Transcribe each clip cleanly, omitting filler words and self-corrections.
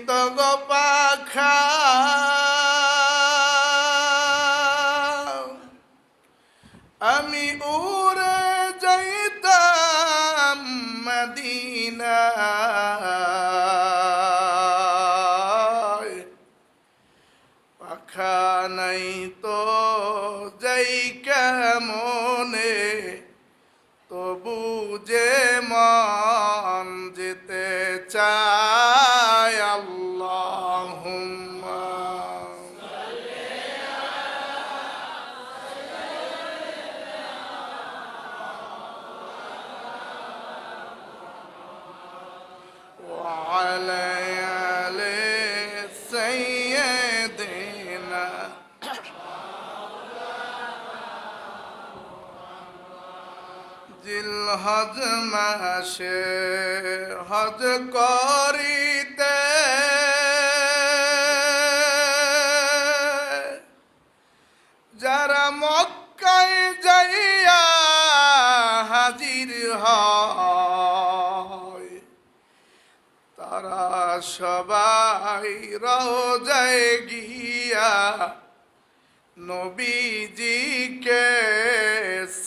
তো গো পাখা আমি উড়ে যাইতাম মদিনায় পাখা নাই তো যাই কেমনে তবু যে মন যেতে চায় আল্লাহুম্মা وعلى آل سيدنا জিলহজ মাসে হজ করিতে যারা মক্কায় যাইয়া হাজির হয় তারা সবাই রওজায় গিয়া নবীজিকে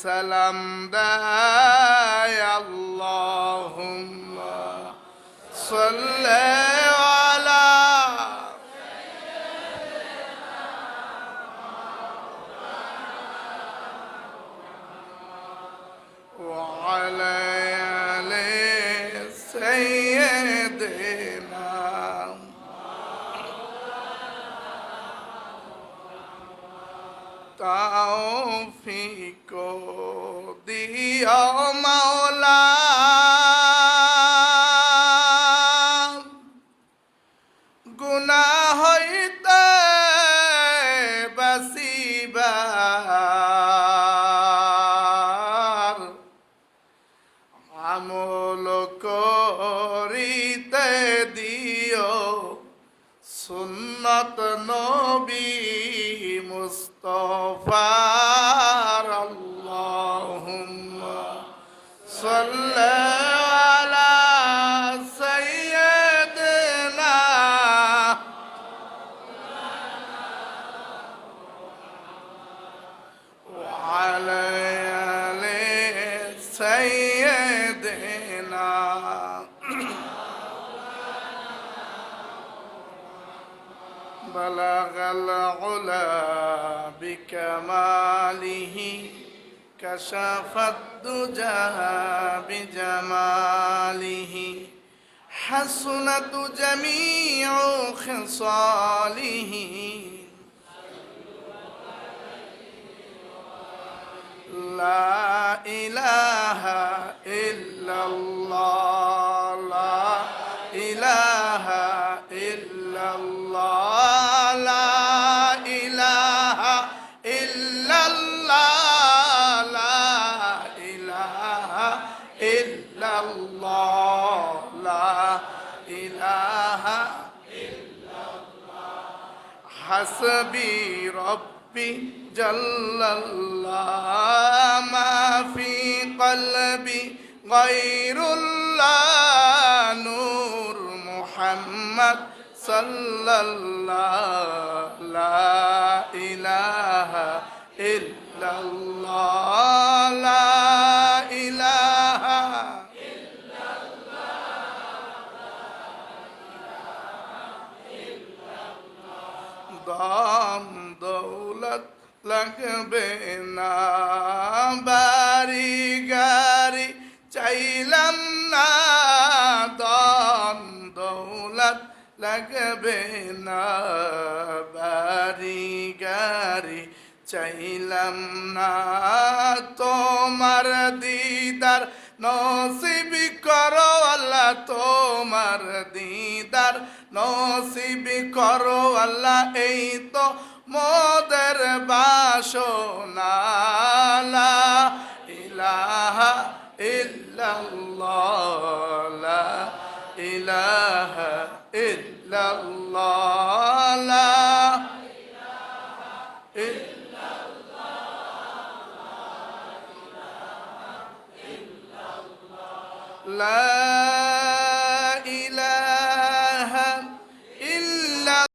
সালাম দেয় আল্লাহুম্মা সাল্লি আলা وعلى آل سيدنا তৌফিক দিও মাওলা গুনাহ হইতে বাঁচিবার আমল করিতে দিও সুন্নত নবী মুস্তাফার আল্লাহুম্মা সাল্লি আলা সাইয়্যিদিনা ওয়া আলা আলি সাইয়্যিদিনা بلغ العلا بكماله كشف الدجى بجماله حسنت جميع خصاله لا إله إلا الله لا إله إلا الله لا إله إلا الله لا إله إلا الله لا إله إلا الله حسبي ربي جل الله ما في قلبي غير الله نور محمد صلى الله لا إله إلا الله لا إله إلا الله دام دولت লাগবে না বাড়ি গাড়ি চাইলাম না ধন দৌলত লাগবে না বাড়ি গাড়ি চাইলাম না তোমার দিদার নসিব করো আল্লাহ তোমার দিদার নসিব করো আল্লাহ এই তো মোদের বাসনা লা ইলাহা ইল্লাল্লাহ লা ইলাহা ইল্লাল্লাহ লা ইলাহা ইল্লাল্লাহ লা